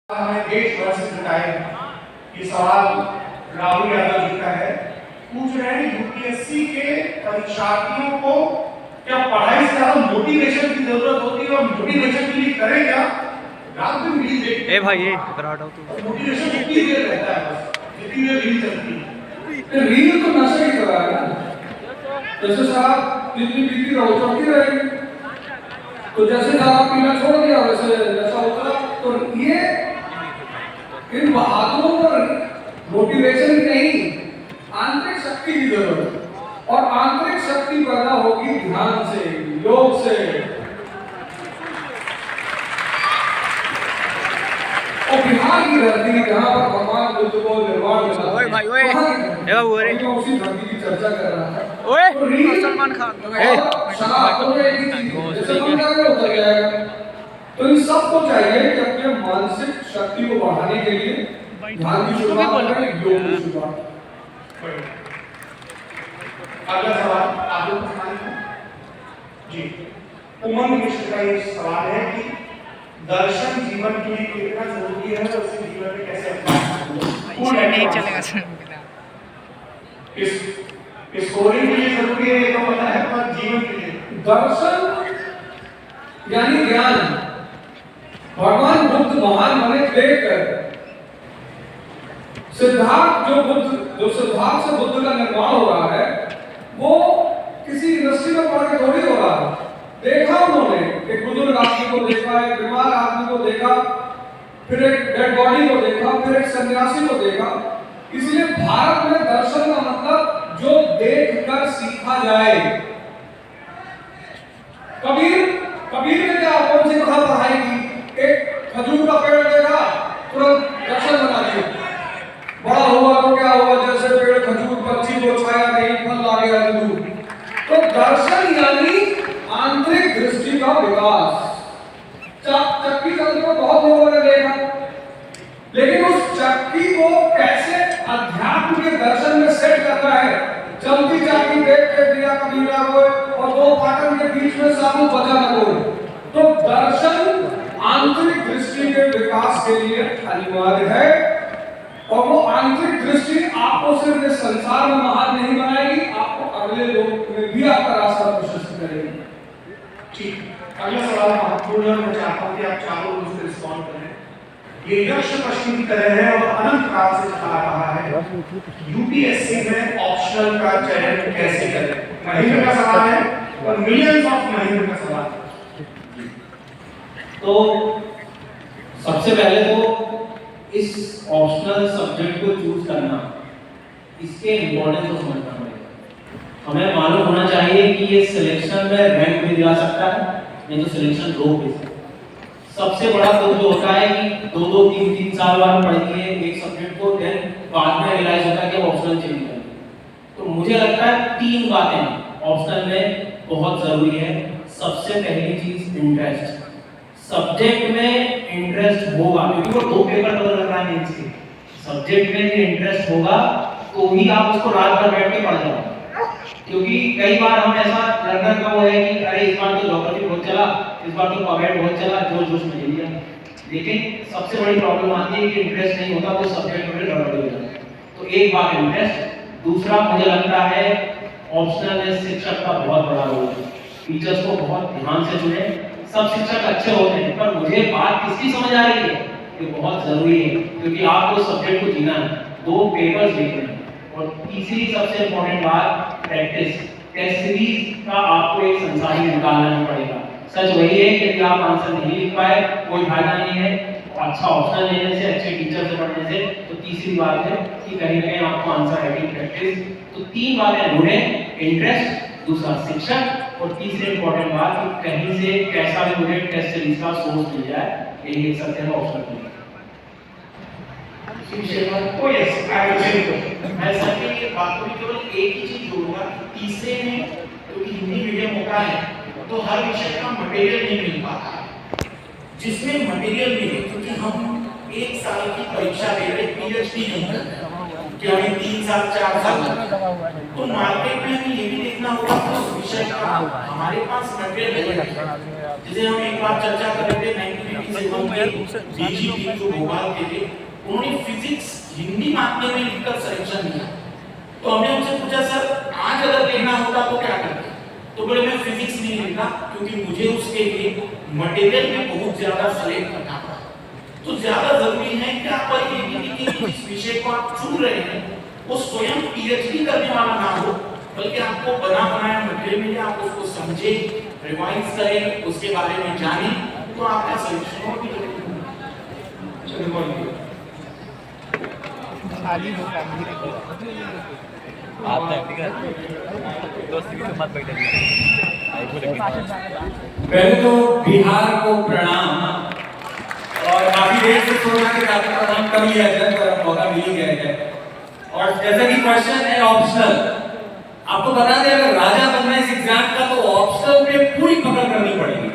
हमें देश भर से जुटाए ये सवाल राहुल यादव जी का है। पूछ रहे हैं यूपीएससी के परीक्षार्थियों को क्या पढ़ाई से ज्यादा मोटिवेशन की जरूरत होती है और मोटिवेशन के लिए करें क्या? रात दिन रील देखते ए भाई इधर हटाओ तो मोटिवेशन कितनी देर रहता है, बस जितनी देर रील चलती है। रील तो नशे की तरह है ना, जैसे शराब जितनी पीती रहो चढ़ती रहेगी, तो जैसे शराब पीना छोड़ दिया वैसे नशा उतरा। तो ये इन बहादुरों पर मोटिवेशन नहीं, आंतरिक शक्ति की जरूरत है। और आंतरिक शक्ति पैदा होगी ध्यान से, योग से। और बिहार की धरती जहाँ पर भगवान बुद्ध को निर्वाण मिला, ओए भाई ओए ए बाबू अरे उसी धरती की चर्चा कर रहा है। ओए तो सलमान खान तो इन सबको चाहिए कि अपने मानसिक शक्ति को बढ़ाने के लिए ध्यान की शुरुआत करें, योग की शुरुआत। अगला सवाल आप लोग पूछना जी। उमंग मिश्र का ये सवाल है कि दर्शन जीवन के लिए कितना जरूरी है और उसे जीवन में कैसे अपनाना नहीं चलेगा सर। इस स्कोरिंग के लिए जरूरी है ये तो पता है, पर जीवन के लिए दर्शन यानी ज्ञान। भगवान बुद्ध महान बने देखकर सिद्धार्थ जो सिद्धार्थ से बुद्ध का निर्माण हो रहा है, वो किसी यूनिवर्सिटी में पढ़ के थोड़ी हो रहा है। देखा उन्होंने, एक बुजुर्ग आदमी को देखा, एक बीमार आदमी को देखा, फिर एक डेड बॉडी को देखा, फिर एक सन्यासी को देखा। इसलिए भारत में दर्शन का मतलब जो देखकर सीखा जाए। कबीर ने क्या कौन सी कथा पढ़ाई की? एक खजूर का पेड़ देखा, तुरंत दर्शन बना दिया। बड़ा हुआ तो क्या हुआ, जैसे पेड़ खजूर पक्षी को छाया नहीं, फल लागेगा जरूर। तो दर्शन यानी आंतरिक दृष्टि का विकास। चक्की चलते को बहुत लोगों ने देखा, लेकिन उस चक्की को कैसे अध्यात्म के दर्शन में सेट करना है। चलती चक्की देख के दिया कबीरा को, और दो पाटन के बीच में साधु बजा न कोई। तो दर्शन आंतरिक दृष्टि के विकास के लिए अनिवार्य है, और वो आंतरिक दृष्टि आपको सिर्फ इस संसार में महान नहीं बनाएगी, आपको अगले लोक में भी आपका रास्ता प्रशस्त करेगी। ठीक, अगला सवाल महत्वपूर्ण है, मैं चाहता हूं कि आप चारों लोग इससे रिस्पॉन्ड करें। ये यक्ष प्रश्न की तरह है और अनंत काल से चला रहा है। यूपीएससी में ऑप्शनल का चयन कैसे करें? महेंद्र का सवाल है और मिलियंस ऑफ महेंद्र का सवाल है। तो सबसे पहले तो इस ऑप्शनल सब्जेक्ट को चूज करना, इसके इम्पोर्टेंस को समझना पड़ेगा। हमें मालूम होना चाहिए कि ये सिलेक्शन में रैंक भी दिला सकता है, नहीं तो सिलेक्शन रोक भी सकता है। सबसे बड़ा तो जो होता है कि 2-2, 3-3 साल बाद पढ़िए एक सब्जेक्ट को, देन बाद में रियलाइज होता है कि ऑप्शनल चेंज करें। तो मुझे लगता है 3 बातें ऑप्शनल में बहुत जरूरी है। सबसे पहली चीज इंटरेस्ट। सब्जेक्ट में इंटरेस्ट होगा, क्योंकि वो 2 पेपर कवर कर रहा है मेंस के। सब्जेक्ट में भी इंटरेस्ट होगा तो ही आप उसको रात भर बैठ के पढ़ जाओ। क्योंकि कई बार हम ऐसा लर्नर का वो है कि अरे इस बार तो ज्योग्राफी बहुत चला, इस बार तो पॉवेट बहुत चला, जोश में ले लिया। लेकिन सबसे बड़ी प्रॉब्लम आती है कि इंटरेस्ट नहीं होता, वो सब्जेक्ट में गड़बड़ हो जाता है। तो एक बात इंटरेस्ट। दूसरा मुझे लगता है ऑप्शनल में शिक्षक का बहुत बड़ा रोल है। टीचर्स को बहुत ध्यान से चुने। सब शिक्षक अच्छे होते हैं, पर मुझे बात किसकी समझ आ रही है ये बहुत जरूरी है, क्योंकि आपको सब्जेक्ट को जीना है, 2 पेपर्स लिखने हैं। और तीसरी सबसे इम्पोर्टेंट बात प्रैक्टिस। टेस्ट सीरीज का आपको एक संसार ही निकालना ही पड़ेगा। सच वही है कि यदि आप आंसर नहीं लिख पाए कोई फायदा नहीं है, अच्छा ऑप्शनल लेने से, अच्छे टीचर से पढ़ने से। तो तीसरी बात है कि कहीं ना कहीं आपको आंसर राइटिंग प्रैक्टिस। तो 3 बातें ढूंढें, इंटरेस्ट, दूसरा शिक्षक, और तीसरी इंपॉर्टेंट बात कि कहीं से कैसा भी मुझे टेस्ट सीरीज का सोर्स मिल जाए, यही लिख सकते हैं ऑप्शनल में। Oh yes, I will say so. मैं सर की बातों में केवल एक ही चीज जोड़ूंगा। तीसरे में क्योंकि हिंदी मीडियम होता है तो हर विषय का मटेरियल नहीं मिल पाता। जिसमें मटेरियल मिले, क्योंकि हम 1 साल की परीक्षा दे रहे पीएचडी नहीं कर रहे क्या 3 साल 4 साल तो मार्केट में हमें ये भी देखना होगा कि उस विषय का हमारे पास मटेरियल है जैसे हम एक बार चर्चा कर रहे थे 1987 के डीजीपी जो भोपाल के थे उन्होंने फिजिक्स हिंदी माध्यम में लिखकर सिलेक्शन दिया तो हमने उनसे पूछा सर आज अगर लेना होता तो क्या करते तो बोले मैं फिजिक्स नहीं लेता क्योंकि मुझे उसके लिए मटेरियल में बहुत ज्यादा सेलेक्ट करना पड़ा तो ज्यादा जरूरी है कि आप ये भी देखिए कि इस विषय को आप चुन रहे हैं वो स्वयं पीएचडी करने वाला ना हो बल्कि आपको बना बनाया मटेरियल मिले आप उसको समझे रिवाइज करें उसके बारे में जानें तो आपका सिलेक्शन हो भी खाली हो आप दोस्त की मत पहले तो बिहार को प्रणाम और काफी देर से सोचा कि आपको प्रणाम कर लिया जाए पर मौका मिल ही गया है और जैसा कि क्वेश्चन है ऑप्शनल आपको बता दें अगर राजा बनना है इस एग्जाम का तो ऑप्शनल पे पूरी पकड़ करनी पड़ेगी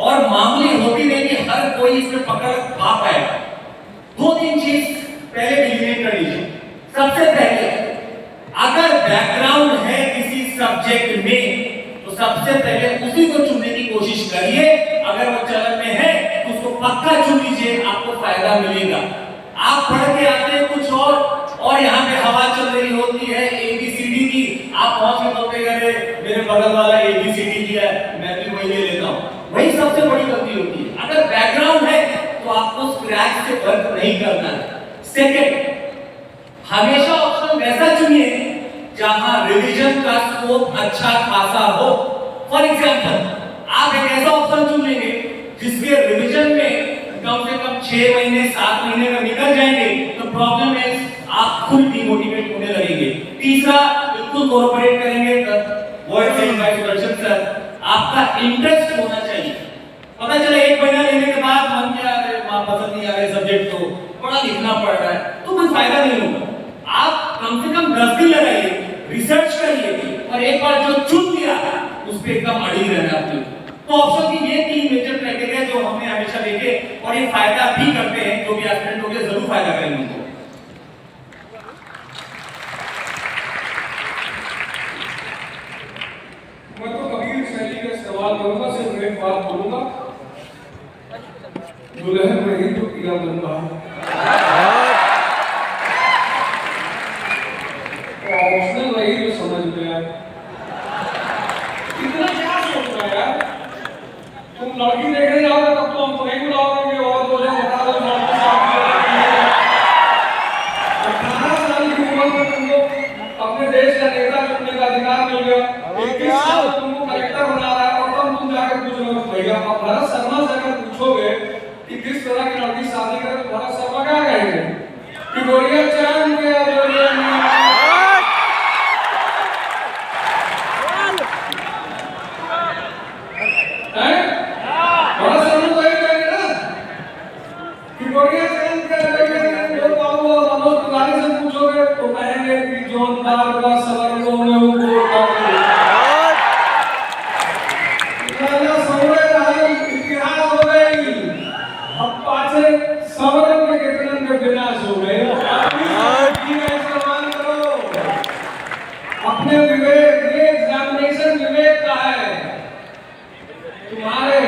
और मामूली होती नहीं कि हर कोई इसमें पकड़ पा पाएगा 2-3 चीज पहले डिलीनेट कर लीजिए सबसे पहले अगर बैकग्राउंड है किसी सब्जेक्ट में तो सबसे पहले उसी को चुनने की कोशिश करिए अगर वो चलन में है तो उसको पक्का चुन लीजिए आपको फायदा मिलेगा आप पढ़ के आते हैं कुछ और यहाँ पे हवा चल रही होती है ABCD की आप पहुंच के बोलते अरे मेरे बगल वाला ABCD लिया है मैं भी वही ले लेता हूँ वही सबसे बड़ी गलती होती है अगर बैकग्राउंड है तो आपको स्क्रैच से वर्क नहीं करना है सेकंड हमेशा ऑप्शन वैसा चुनिए जहां रिवीजन का स्कोप अच्छा खासा हो फॉर एग्जांपल आप एक ऐसा ऑप्शन चुन लेंगे जिसके रिवीजन में कम से कम 6 महीने 7 महीने में निकल जाएंगे तो प्रॉब्लम है आप खुद डिमोटिवेट होने लगेंगे तीसरा बिल्कुल कोऑपरेट करेंगे वर्ड से बाय सुदर्शन सर आपका इंटरेस्ट होना चाहिए पता चले 1 महीना लेने के बाद मन क्या है पसंद नहीं आ रहा सब्जेक्ट को बड़ा लिखना पड़ रहा है तो कोई फायदा नहीं होगा आप कम से कम 10 दिन लगाइए रिसर्च करिए और एक बार जो चुन लिया उस पे एकदम अड़ी रहना आपको तो ऑप्शन की ये 3 मेजर क्राइटेरिया जो हमने हमेशा देखे और ये फायदा भी करते हैं जो भी एस्पिरेंट होंगे जरूर फायदा करेंगे उनको मैं तो कबीर शैली का सवाल करूंगा सिर्फ एक बात बोलूंगा दुल्हन में ही तो किया बनता है ऑप्शनल वही जो समझ में आए इतना क्या सोच रहा है यार तुम लड़की देखने जाओगे तब तो हम तो नहीं बुलाओगे और बोले बता दो लड़की शादी हो रही है 18 साल की उम्र में तुमको अपने देश का नेता चुनने का अधिकार मिल गया 21 साल में तुमको कलेक्टर बना रहा है और तब तुम जाकर पूछ रहे हो भैया आप भरत शर्मा से अगर पूछोगे कि किस तरह की लड़की शादी करे तो भरत शर्मा क्या कहेंगे कि गोरिया चांद के गोरिया अपने विवेक ये एग्जामिनेशन विवेक का है तुम्हारे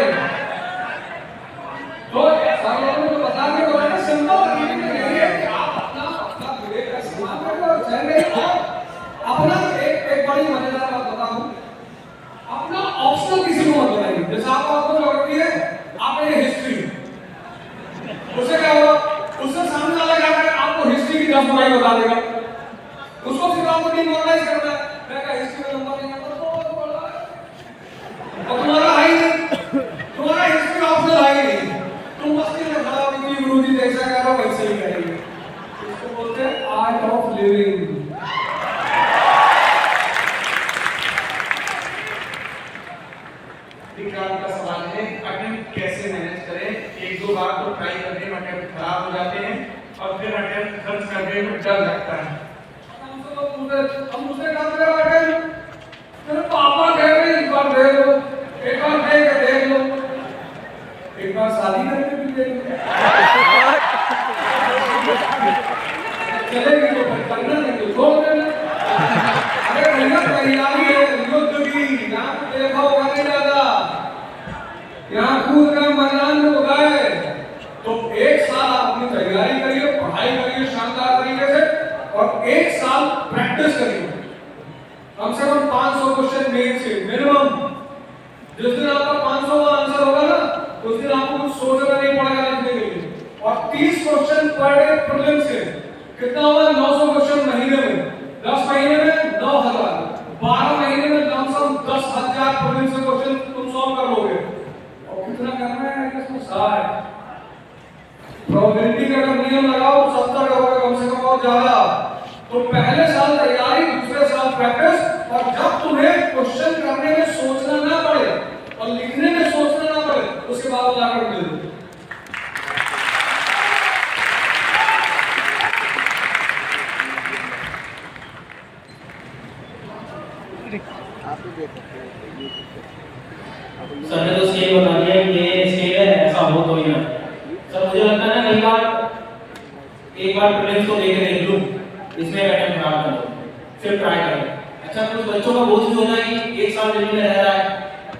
तो सब लोगों को बता के बोला ना सिंपल तरीके से कि आप अपना विवेक का इस्तेमाल करो अपना एक बड़ी मजेदार बात बताऊं अपना ऑप्शनल किसी को मत बताइए जैसे आपको लगती है आपने हिस्ट्री उससे क्या होगा उससे सामने वाला क्या करेगा आपको हिस्ट्री की 10 बुराई बता देगा उसको फिर आपको डिमोरलाइज करना है मैं कहा हिस्ट्री में नंबर नहीं आता तो बोला और तुम्हारा है ही नहीं तुम्हारा हिस्ट्री ऑप्शनल है ही नहीं तुम मस्ती में खड़ा हो कि गुरुजी जैसा करो वैसे ही करेंगे इसको बोलते हैं आर्ट ऑफ लिविंग विक्रांत का सवाल है अटेम्प्ट कैसे मैनेज करें 1-2 बार तो ट्राई करने में अटेम्प्ट खराब हो जाते हैं और फिर अटेम्प्ट खर्च करने में डर लगता है हम उसने कहा मेरा बेटे तेरे पापा कह रहे हैं एक बार दे लो एक बार दे के देख लो एक बार शादी करके भी देख लो प्रैक्टिस करिए, कम से कम 500 क्वेश्चन मेन से मिनिमम। जिस दिन आपका 500 का आंसर होगा ना, उस दिन आपको कुछ सोचना नहीं पड़ेगा लिखने के लिए। और 30 क्वेश्चन पर डे प्रीलिम्स के कितना होगा? 900 क्वेश्चन महीने में, 10 महीने में 9000, 12 महीने में कम से कम 10,000 प्रीलिम्स के क्वेश्चन तुम सॉल्व कर लोगे। और कितना करना है इसमें? 60। प्रोबेबिलिटी का अगर नियम लगाओ तो 70 का होगा कम से कम और ज्यादा। तो पहले साल तैयारी, दूसरे साल प्रैक्टिस, और जब तुम्हें क्वेश्चन करने में सोचना ना पड़े और लिखने में सोचना ना पड़े, उसके बाद लाकर मिल दो। सर ने तो स्केल बता दिया कि ये स्केल है, ऐसा हो तो ही ना। सर मुझे लगता है ना एक बार प्रीलिम्स को देख लूं, इसमें अटेम्प्ट खराब कर लो, फिर ट्राई करें। अच्छा, कुछ बच्चों का बोझ भी होता है कि एक साल दिल्ली में रह रहा है,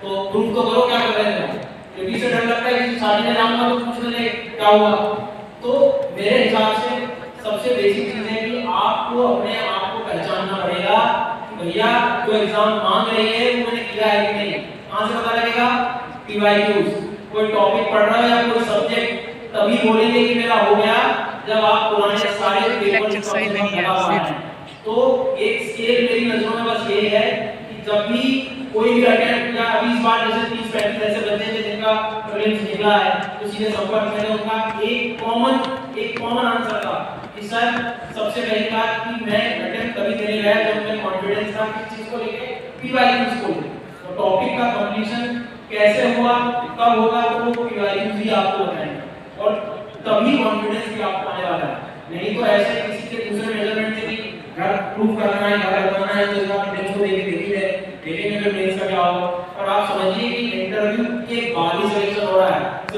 तो प्रूफ तो करो क्या कर रहे हैं। क्योंकि से डर लगता है कि शादी में जाऊंगा तो पूछ लेंगे क्या हुआ। तो मेरे हिसाब से सबसे बेसिक चीज है कि आपको अपने आप को पहचानना पड़ेगा कि भैया जो एग्जाम मांग रही है वो मैंने किया है कि नहीं। कहां से पता लगेगा? पीवाईक्यूज। कोई टॉपिक पढ़ रहा है या कोई सब्जेक्ट, तभी बोलेंगे कि मेरा हो गया जब आप पुराने सारे पेपर तो एक स्केल मेरी नजरों में बस ये है कि जब भी कोई भी अटेम्प्ट या अभी इस बार जैसे 30-35 ऐसे बच्चे थे जिनका प्रीलिम्स निकला है, तो सीधे संपर्क में उनका एक कॉमन आंसर था कि सर सबसे पहली बात कि मैं अटेम्प्ट तभी देने गया जब मैं कॉन्फिडेंस था किस चीज को लेके, पीवाईक्यूज को। तो टॉपिक का कंप्लीशन कैसे हुआ, कब होगा, तो वो पीवाईक्यूज ही आपको बताएंगे और तभी कॉन्फिडेंस भी आपको आने वाला है। नहीं तो ऐसे किसी के दूसरे मेजरमेंट से भी घर प्रूफ करना है, घर बनाना है, तो इस बार प्रीलिम्स को देखेंगे फिर मेंस का क्या होगा। और आप समझिए कि इंटरव्यू के बाद ही सिलेक्शन हो रहा है,